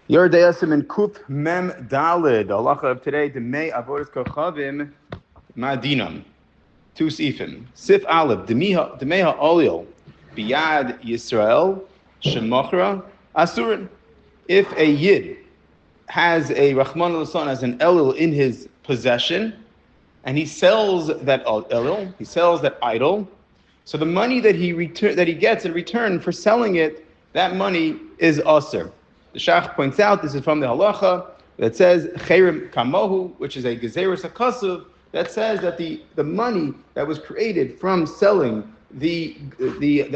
Yoreh Deyasim and Kuf Mem Dalid. The halacha of today, Demei Avodas Kochavim Madinam. Two sifim. Sif Aleph, Demeha Olil, Biyad Yisrael, Shemochra, Asurin. If a Yid has a Rahman al-San as an Elul in his possession, and he sells that Elul, he sells that idol, so the money that he gets in return for selling it, that money is Asr. The Shach points out, this is from the halacha, that says, Cherem Kamohu, which is a Gezerus HaKasuv, that says that the money that was created from selling the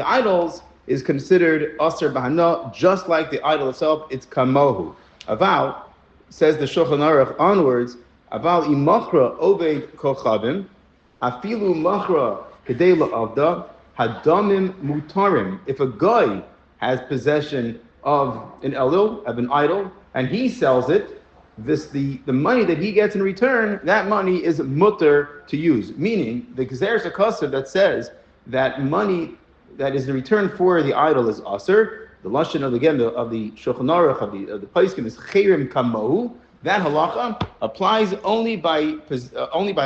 idols is considered Asr Bahana, just like the idol itself, it's Kamohu. Aval, says the Shulchan Aruch onwards, Aval imachra oved kochavim, afilu machra kedei la'avda, hadamim mutarim. If a guy has possession of an elul, of an idol, and he sells it, the money that he gets in return, that money is mutter to use. Meaning, the Gezeres HaKasav that says that money that is in return for the idol is aser, the lashon of the Shulchan Aruch of the Paiskim is cherem kamohu. That halacha applies only by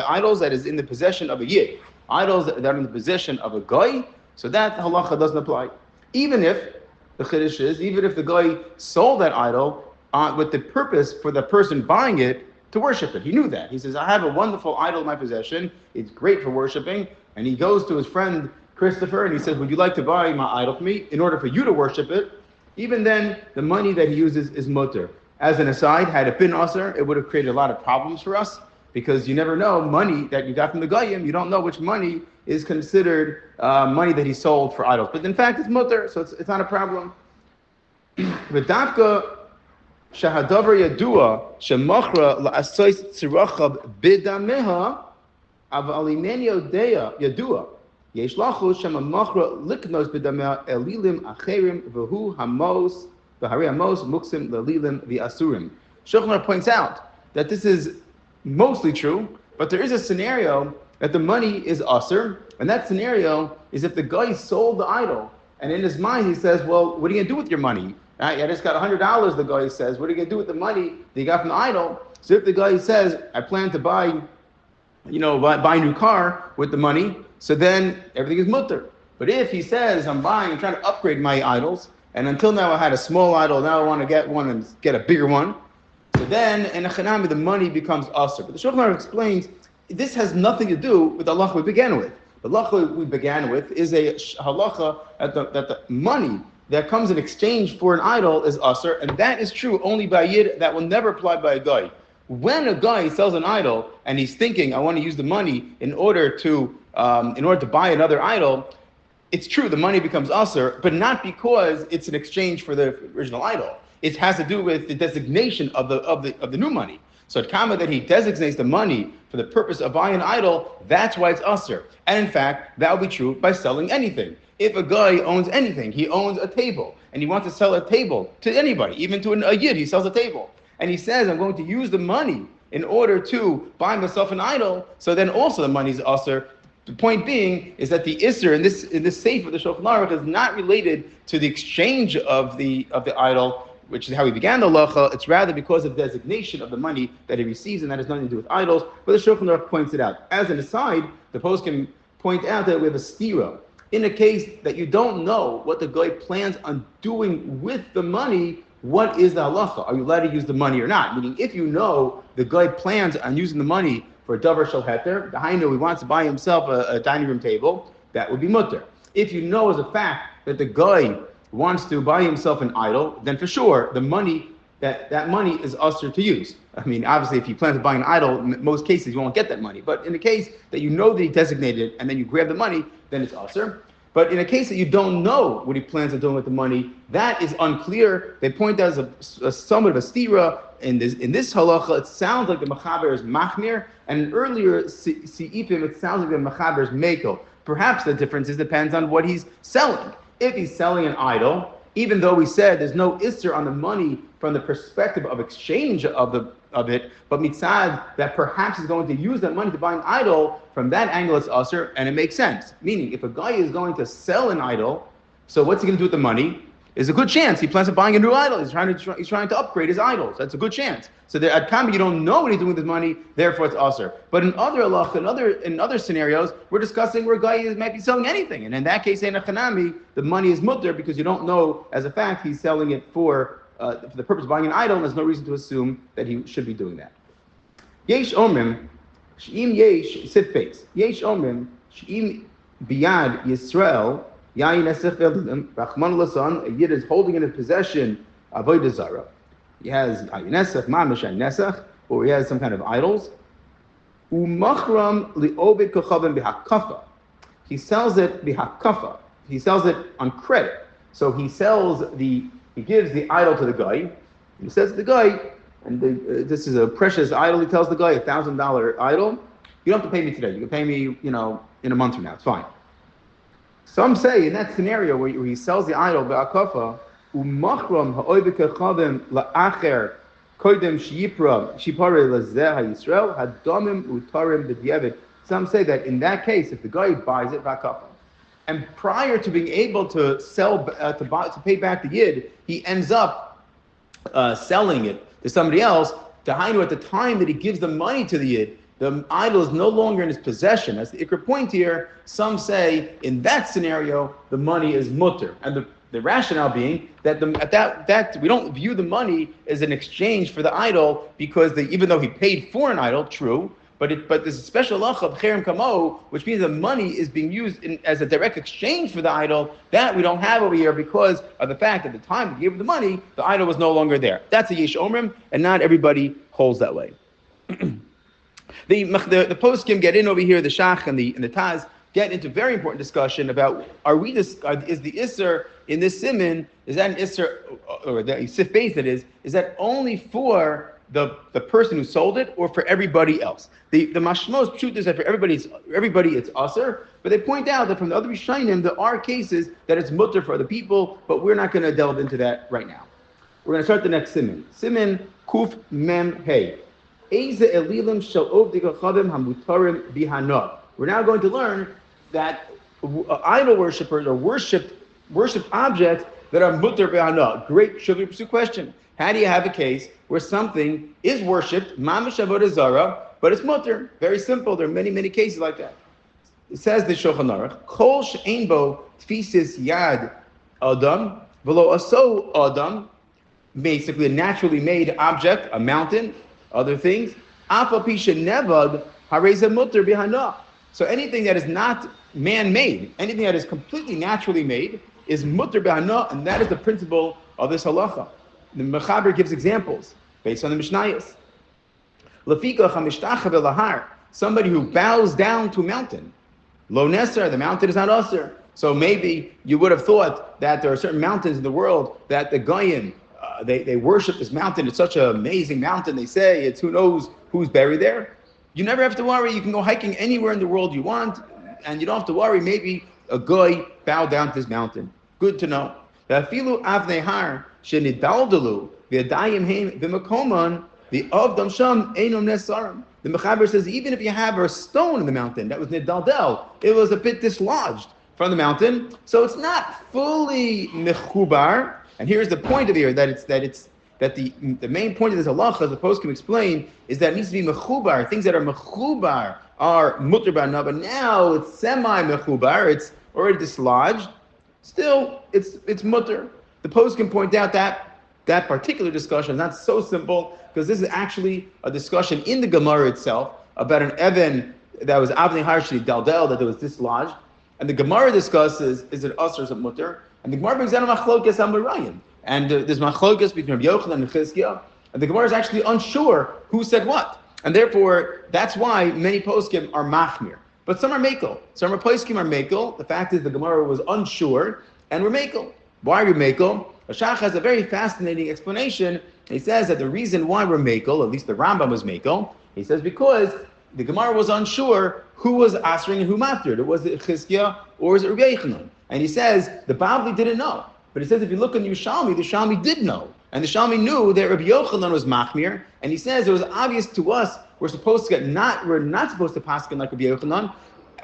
idols that is in the possession of a yid. Idols that are in the possession of a guy, so that halacha doesn't apply. Even if the chiddush is, even if the guy sold that idol with the purpose for the person buying it to worship it. He knew that. He says, I have a wonderful idol in my possession. It's great for worshiping. And he goes to his friend Christopher and he says, would you like to buy my idol for me in order for you to worship it? Even then, the money that he uses is mutter. As an aside, had it been Asr, it would have created a lot of problems for us because you never know money that you got from the Goyim. You don't know which money is considered money that he sold for idols. But in fact, it's mutter, so it's not a problem. V'davka shahadavar yadua shemachra la'asois tzirachab bidameha aval imeni yadua yesh lachu shemachra liknos bidameha elilim acherim v'hu hamos v'hari hamos muksim lelilim v'asurim. Shulchan points out that this is mostly true, but there is a scenario that the money is aser, and that scenario is if the guy sold the idol, and in his mind he says, well, what are you going to do with your money? I just got $100, the guy says, what are you going to do with the money that you got from the idol? So if the guy says, I plan to buy a new car with the money, so then everything is mutter. But if he says, I'm trying to upgrade my idols, and until now I had a small idol, now I want to get one and get a bigger one, so then in a chanami the money becomes aser. But the Shulchan Aruch explains, this has nothing to do with the halacha we began with. The halacha we began with is a halacha that the money that comes in exchange for an idol is aser, and that is true only by a yid. That will never apply by a guy. When a guy sells an idol and he's thinking, I want to use the money in order to buy another idol, it's true the money becomes aser, but not because it's an exchange for the original idol. It has to do with the designation of the new money. So at Kama that he designates the money for the purpose of buying an idol, that's why it's aser. And in fact, that would be true by selling anything. If a guy owns anything, he owns a table, and he wants to sell a table to anybody, even to a yid, he sells a table. And he says, I'm going to use the money in order to buy myself an idol, so then also the money is aser. The point being is that the isser in this seif of the Shulchan Aruch is not related to the exchange of the idol, which is how he began the halacha. It's rather because of the designation of the money that he receives, and that has nothing to do with idols. But the Shulchan Aruch points it out. As an aside, the post can point out that we have a stira. In a case that you don't know what the guy plans on doing with the money, what is the halacha? Are you allowed to use the money or not? Meaning, if you know the guy plans on using the money for a davar shel heter, the hainu he wants to buy himself a dining room table, that would be mutter. If you know as a fact that the guy wants to buy himself an idol, then for sure the money that money is aser to use. I mean, obviously, if you plan to buy an idol, in most cases you won't get that money. But in the case that you know that he designated it and then you grab the money, then it's aser. But in a case that you don't know what he plans on doing with the money, that is unclear. They point out as a somewhat of a stira. In this halacha, it sounds like the mechaber is machmir, and in earlier seifim, it sounds like the mechaber is mekel. Perhaps the difference depends on what he's selling. If he's selling an idol, even though we said there's no isser on the money from the perspective of exchange of it, but mitzad that perhaps he's going to use that money to buy an idol, from that angle it's usher, and it makes sense. Meaning, if a guy is going to sell an idol, so what's he going to do with the money? There's a good chance he plans on buying a new idol. He's trying to upgrade his idols. That's a good chance. So there, at Kami, you don't know what he's doing with his money, therefore it's usher. But in other halach, in other scenarios, we're discussing where a guy might be selling anything. And in that case, in a chanami, the money is mutter because you don't know as a fact he's selling it for the purpose of buying an idol, and there's no reason to assume that he should be doing that. Yesh omrim, she'im yesh, sit face. Yesh omrim, she'im biyad Yisrael, yayin esef elim, Rachman lasan, a yid is holding in his possession avodah zara. He has yayin esef, mamish yayin esef, or he has some kind of idols. Umachram li'obed kochavim b'hakafa. He sells it b'hakafa. He sells it on credit. So he gives the idol to the guy. He says to the guy, and this is a precious idol. He tells the guy, $1,000 idol. You don't have to pay me today. You can pay me, in a month from now. It's fine. Some say in that scenario where he sells the idol b'akafa, umachram ha'oivik ha'chavim la'acher koidem shiyipra shipare lazeh ha'yisrael hadamim utarim b'diavad. Some say that in that case, if the guy buys it b'akafa, and prior to being able to sell to pay back the yid, he ends up selling it to somebody else. Dahainu, at the time that he gives the money to the yid, the idol is no longer in his possession. That's the ikr point here. Some say in that scenario the money is mutter, and the rationale being that that we don't view the money as an exchange for the idol, because even though he paid for an idol, true. But there's a special halacha of cherem kamo, which means the money is being used as a direct exchange for the idol. That we don't have over here because of the fact that at the time he gave the money, the idol was no longer there. That's a yesh omrim, and not everybody holds that way. The poskim get in over here, the shach and the taz get into very important discussion about is the isser in this siman, is that an isser, or the sif base that is that only for the person who sold it, or for everybody else? The mashmos truth is that for everybody it's aser, but they point out that from the other Rishonim there are cases that it's mutter for other people, but we're not going to delve into that right now. We're going to start the next siman. Siman kuf mem hey. Eize elilim shel ovdei kochavim hamutarim bihana. We're now going to learn that idol worshippers or worship objects that are mutter bihana. Great Shulchan pursuit question. How do you have a case where something is worshipped, mamish avodah zara, but it's mutter? Very simple. There are many, many cases like that. It says the Shulchan Aruch, kol she'ein bo tfisis yad adam v'lo aso adam, basically a naturally made object, a mountain, other things. Afa pisha nevad hareza mutter bihana. So anything that is not man-made, anything that is completely naturally made, is mutter bihana, and that is the principle of this halacha. The Mechaber gives examples based on the Mishnayos. Lafika chamishtach velahar, somebody who bows down to a mountain. Lo neser, the mountain is not usher. So maybe you would have thought that there are certain mountains in the world that the Goyim, they worship this mountain. It's such an amazing mountain. They say it's who knows who's buried there. You never have to worry. You can go hiking anywhere in the world you want, and you don't have to worry. Maybe a guy bowed down to this mountain. Good to know. Afilu avnei har shenidaldalu v'yadayim heim v'makoman v'avdam sham einom nesarim. The Mechaber says even if you have a stone in the mountain that was nidaldel, it was a bit dislodged from the mountain, so it's not fully mechubar. And here's the point of here that the main point of this halacha, as the post can explain, is that it needs to be mechubar. Things that are mechubar are mutter b'ana, but now it's semi-mechubar. It's already dislodged. Still, it's mutter. The post can point out that particular discussion is not so simple, because this is actually a discussion in the Gemara itself about an Evan that was avnei harshi daldel, that was dislodged. And the Gemara discusses, is it us or is it mutter? And the Gemara brings down a machlokes on Merayim. And there's machlokes between Rabbi Yochanan and Chizkiah. And the Gemara is actually unsure who said what. And therefore, that's why many poskim are machmir. But some are mekel. Some are poskim are mekel. The fact is the Gemara was unsure, and we're mekel. Why are we mekel? Ashach has a very fascinating explanation. He says that the reason why we're mekel, at least the Rambam was mekel, he says because the Gemara was unsure who was answering and who mattered. Was it Chizkiah or was it Rabbi Yochanan? And he says the Bavli didn't know. But he says if you look in the Yerushalmi did know. And the Yerushalmi knew that Rabbi Yochanan was machmir. And he says it was obvious to us we're not supposed to paskin like Rabbi Yochanan.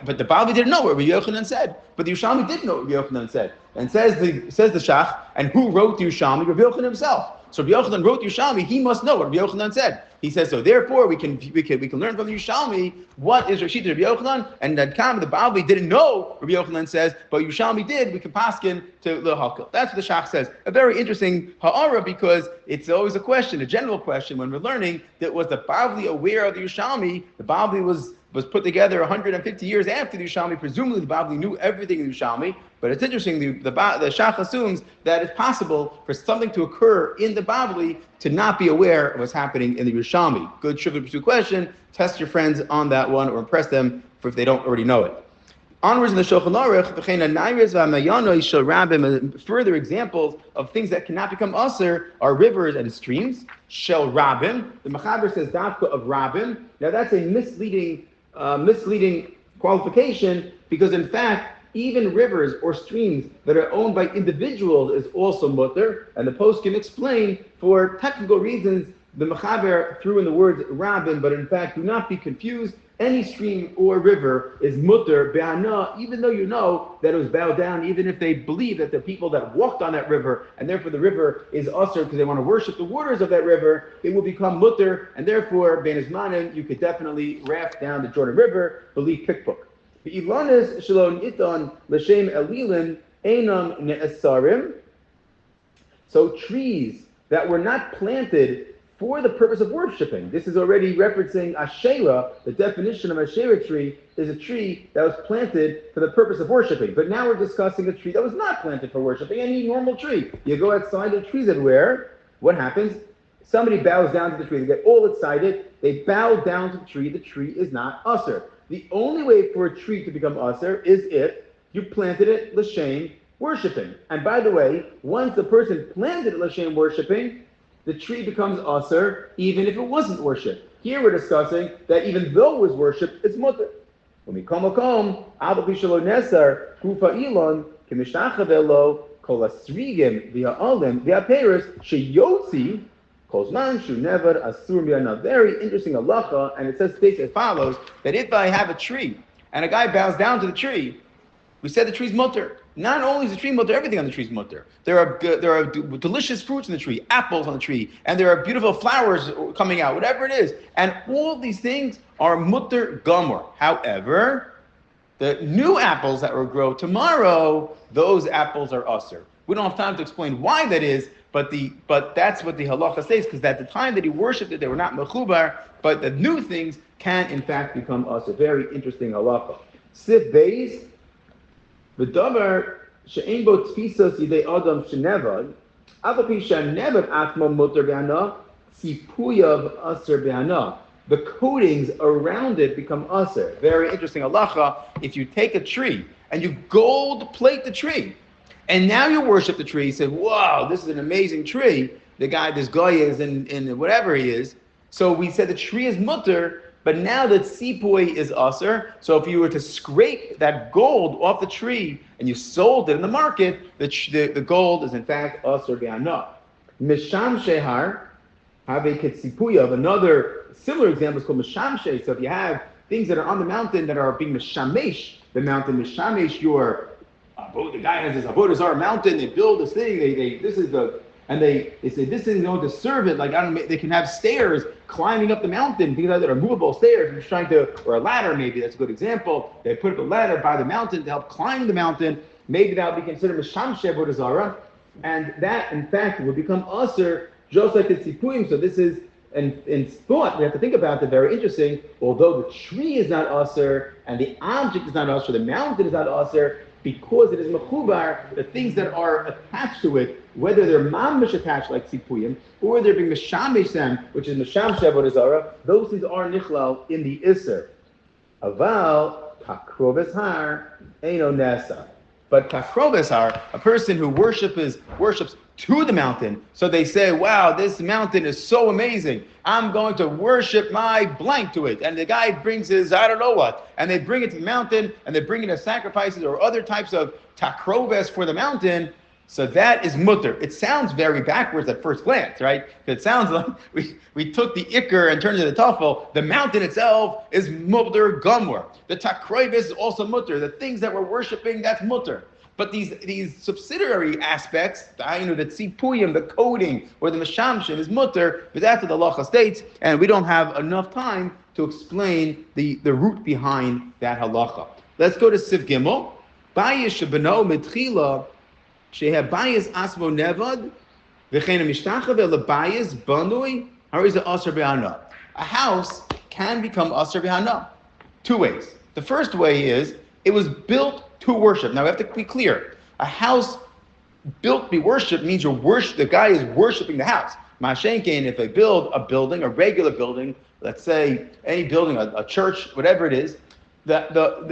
But the Bavli didn't know what Rabbi Yochanan said. But the Yerushalmi did know what Rabbi Yochanan said. And says the Shach, and who wrote the Yerushalmi? Rabbi Yochanan himself. So Rabbi Yochanan wrote the Yerushalmi, he must know what Rabbi Yochanan said. He says, so therefore we can learn from the Yerushalmi what is Rashid Rabbi Yochanan, and that the Bavli didn't know Rabbi Yochanan says, but Yerushalmi did, we can paskin to the Hakil. That's what the Shach says. A very interesting ha'ara, because it's always a question, a general question when we're learning, that was the Bavli aware of the Yerushalmi? The Bavli was put together 150 years after the Yerushalmi. Presumably the Bavli knew everything in the Yerushalmi, but it's interesting, the Shach assumes that it's possible for something to occur in the Bavli to not be aware of what's happening in the Yerushalmi. Good trivial pursuit question. Test your friends on that one or impress them if they don't already know it. Onwards in the Shulchan Aruch, further examples of things that cannot become aser are rivers and streams. Shel Rabin, the Mechaber says dafka of Rabin. Now that's a misleading qualification, because in fact, even rivers or streams that are owned by individuals is also mutter, and the post can explain for technical reasons the Mechaber threw in the words Rabin, but in fact, do not be confused. Any stream or river is mutter be'ana, even though you know that it was bowed down, even if they believe that the people that walked on that river, and therefore the river is usher because they want to worship the waters of that river, it will become mutter, and therefore, ben izmanim, you could definitely raft down the Jordan River, believe Pikpuk. Be'ilanis shalom iton l'shem elilin einam ne'esarim. So trees that were not planted for the purpose of worshiping. This is already referencing Asherah. The definition of Asherah tree is a tree that was planted for the purpose of worshiping. But now we're discussing a tree that was not planted for worshiping, any normal tree. You go outside, the trees everywhere. What happens? Somebody bows down to the tree. They get all excited. They bow down to the tree. The tree is not usher. The only way for a tree to become usher is if you planted it l'shem worshiping. And by the way, once the person planted it l'shem worshiping, the tree becomes aser, even if it wasn't worshipped. Here we're discussing that even though it was worshipped, it's mutter. When we come home, Abba Bishalo Nesar, Kufa Elon, Kimishachavelo, Kolasrigim, via Olim, via Paris, Sheyotzi, Kozman, Shu Never, Asur Miana. Very interesting halacha, and it states as follows, that if I have a tree, and a guy bows down to the tree, we said the tree's mutter. Not only is the tree mutter, everything on the tree is mutter. There are delicious fruits in the tree, apples on the tree, and there are beautiful flowers coming out, whatever it is. And all these things are mutter gomer. However, the new apples that will grow tomorrow, those apples are usher. We don't have time to explain why that is, but that's what the halacha says, because at the time that he worshipped it, they were not mechubar, but the new things can in fact become usher. Very interesting halacha. Sif Beis, V'davar she'ein bo tfisas yidei adam shenevad, avapi she'nevad atma mutter be'ana, sipuyav aser be'ana. The coatings around it become aser. Very interesting halacha. If you take a tree and you gold plate the tree, and now you worship the tree, you say, wow, this is an amazing tree. This guy is in whatever he is. So we said the tree is mutter, but now that sipui is aser, so if you were to scrape that gold off the tree and you sold it in the market, the gold is in fact aser be'ana. Misham shehar, have a ketsipuya of another similar example is called misham sheh. So if you have things that are on the mountain that are being mishamesh, the mountain mishamesh, the guy has this avodah zarah mountain, they build this thing, they say this thing is going to serve it, like they can have stairs climbing up the mountain, things like that are movable stairs, and trying to, or a ladder maybe, that's a good example. They put up a ladder by the mountain to help climb the mountain. Maybe that would be considered mishamsheh avodah zarah, and that in fact would become aser just like the tzipuim. So this is in thought, we have to think about it, very interesting. Although the tree is not aser and the object is not aser, the mountain is not aser, because it is mechubar, the things that are attached to it, whether they're mamish attached like tzipuyim, or they're being mishamish them, which is misham avodah zarah, those things are nichlal in the iser. Aval takroves har eino nesa. But takroves har, a person who worships to the mountain, so they say, wow, this mountain is so amazing, I'm going to worship my blank to it. And the guy brings his, I don't know what, and they bring it to the mountain, and they bring it as sacrifices or other types of takroves for the mountain. So that is mutter. It sounds very backwards at first glance, right? It sounds like we took the ikr and turned it into tafel. The mountain itself is mutter gomor. The takroivis is also mutter. The things that we're worshiping, that's mutter. But these subsidiary aspects, the tzipuyim, the coding, or the meshamshin is mutter, but that's what the halacha states, and we don't have enough time to explain the root behind that halacha. Let's go to Siv Gimel. Bayis shebeno mitchila shehabayis asmo nevad v'chein mishtachave lebayis banui hariza aser b'hana. A house can become aser b'hana two ways. The first way is it was built to worship. Now we have to be clear. A house built to be worshipped means the guy is worshiping the house. Mashenkein, if they build a building, a regular building, let's say any building, a church, whatever it is,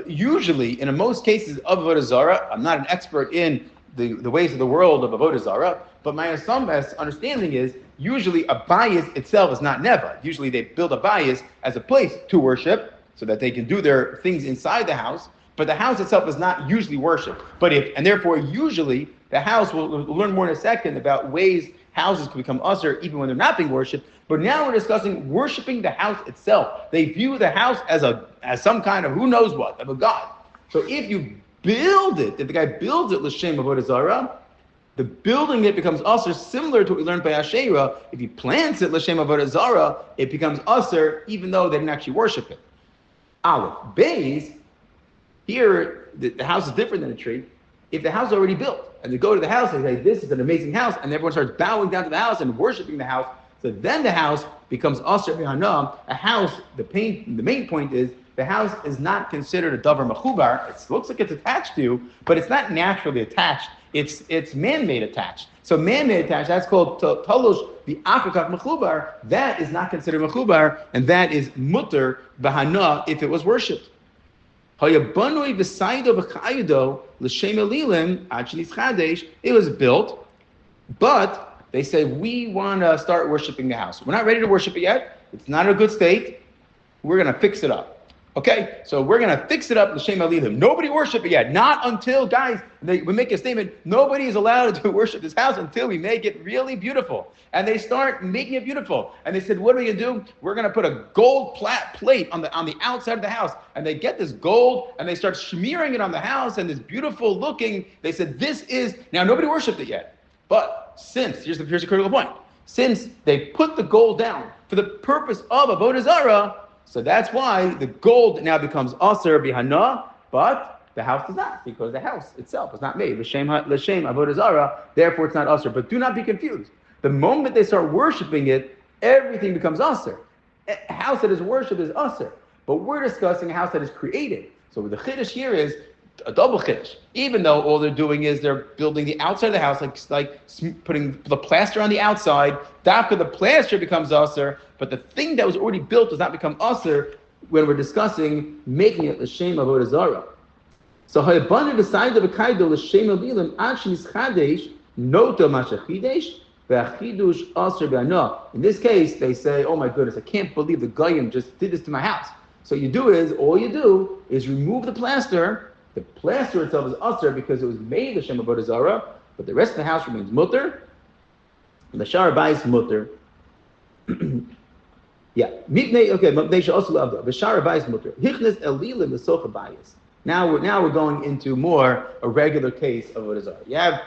usually, in most cases of Avodah Zarah, I'm not an expert in the ways of the world of Avodah Zarah, but my understanding is usually a bias itself is not never. Usually they build a bias as a place to worship so that they can do their things inside the house, but the house itself is not usually worshipped. And therefore usually the house, we'll learn more in a second about ways houses can become usher even when they're not being worshipped. But now we're discussing worshiping the house itself. They view the house as some kind of who knows what, of a god. So if you build it, if the guy builds it l'shem avodah zarah, the building it becomes usher, similar to what we learned by Asherah. If he plants it l'shem avodah zarah, it becomes usher even though they didn't actually worship it. Aleph. Beis, here the house is different than a tree. If the house is already built, and they go to the house and say, this is an amazing house, and everyone starts bowing down to the house and worshiping the house, so then the house becomes Asher B'Hana. A house, the main point is, the house is not considered a davar mechubar. It looks like it's attached to, but it's not naturally attached. It's man-made attached. So man-made attached, that's called talosh b'afakak mechubar. That is not considered mechubar, and that is mutter b'hana if it was worshipped. It was built, but they say, we want to start worshiping the house. We're not ready to worship it yet. It's not in a good state. We're going to fix it up. Okay, so we're going to fix it up, l'shem alilim. Nobody worship it yet. Not until, guys, we make a statement, nobody is allowed to worship this house until we make it really beautiful. And they start making it beautiful. And they said, what are we going to do? We're going to put a gold plate on the outside of the house. And they get this gold, and they start smearing it on the house, and this beautiful looking, they said, this is, now nobody worshipped it yet. But here's a critical point. Since they put the gold down for the purpose of Avodah Zarah, so that's why the gold now becomes Aser B'Hana, but the house does not, because the house itself is not made. L'shem Avodah Zarah, therefore it's not Aser. But do not be confused. The moment they start worshiping it, everything becomes Aser. A house that is worshipped is Aser. But we're discussing a house that is created. So the Chiddush here is a double Chiddush. Even though all they're doing is they're building the outside of the house, like putting the plaster on the outside. After the plaster becomes Aser, but the thing that was already built does not become Aser when we're discussing making it l'shem avodah zarah. So ha'abana decided of a kaido l'shem alilim achis chadesh nota mashachidesh ve'achidush Aser b'ana. In this case, they say, oh my goodness, I can't believe the goyim just did this to my house. So all you do is remove the plaster. The plaster itself is Aser because it was made l'shem avodah zarah, but the rest of the house remains mutter. The shar bayis mutter. Yeah. Okay. The shar bayis mutter. Hichnes elilim v'socha bayis. Now we're going into more a regular case of avodah zarah. You have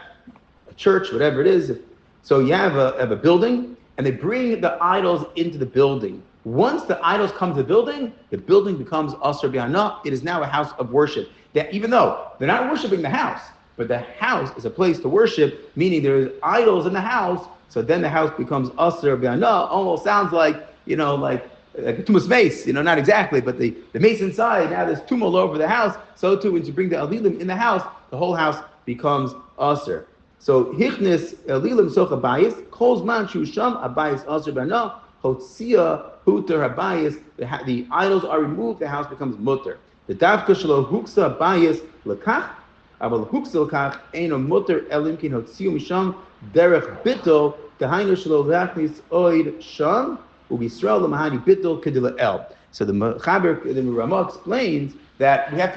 a church, whatever it is. So you have a building, and they bring the idols into the building. Once the idols come to the building becomes Aser B'Hana. It is now a house of worship. That even though they're not worshiping the house, but the house is a place to worship, meaning there's idols in the house. So then the house becomes Aser B'Hana. Almost sounds like a tumas mace, not exactly, but the mace inside, now there's tumah all over the house. So too, when you bring the alilim in the house, the whole house becomes Aser. So hichnis alilim socha bayis, kol zman shusham abayis Aser B'Hana, hotzia huter habayis, the idols are removed, the house becomes mutter. The davka shelo huksa bayis lekach, aval huksa lekach, eino mutter elim kin hotziu misham, derech bitol, dehainu shelo lachnis oid sham, ubisrael lemahani bitol kedila el. So the Ramah explains that we have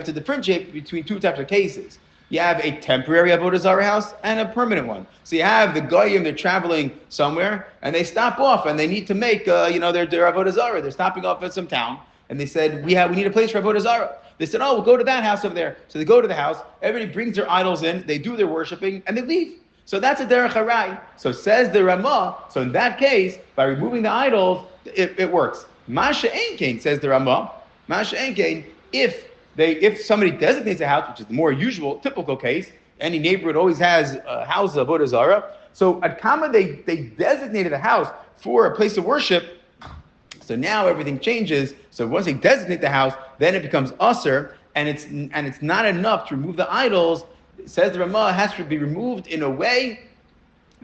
to differentiate between two types of cases. You have a temporary avodah zarah house and a permanent one. So you have the goyim, they're traveling somewhere, and they stop off, and they need to make, their avodah zarah. They're stopping off at some town, and they said, we need a place for avodah zarah. They said, oh, we'll go to that house over there. So they go to the house, everybody brings their idols in, they do their worshiping, and they leave. So that's a derech harai. So says the Ramah, so in that case, by removing the idols, it works. Masha Enkein, says the Ramah, Masha Enkein, if somebody designates a house, which is the more usual, typical case, any neighborhood always has a house of avodah zarah. So at Kama, they designated a house for a place of worship. So now everything changes. So once they designate the house, then it becomes usher, and it's not enough to remove the idols. It says the Ramah, has to be removed in a way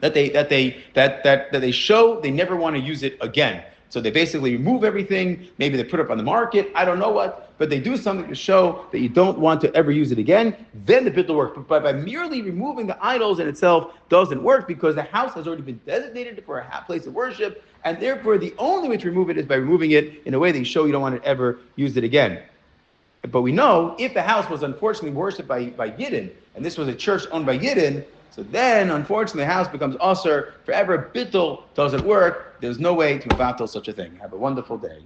that they show they never want to use it again. So they basically remove everything. Maybe they put it up on the market. I don't know what, but they do something to show that you don't want to ever use it again. Then the bittul works. But by merely removing the idols in itself doesn't work, because the house has already been designated for a place of worship, and therefore the only way to remove it is by removing it in a way that you show you don't want to ever use it again. But we know if the house was unfortunately worshipped by Yidden, and this was a church owned by Yidden, so then, unfortunately, the house becomes usher forever. Bittul doesn't work. There's no way to battle such a thing. Have a wonderful day.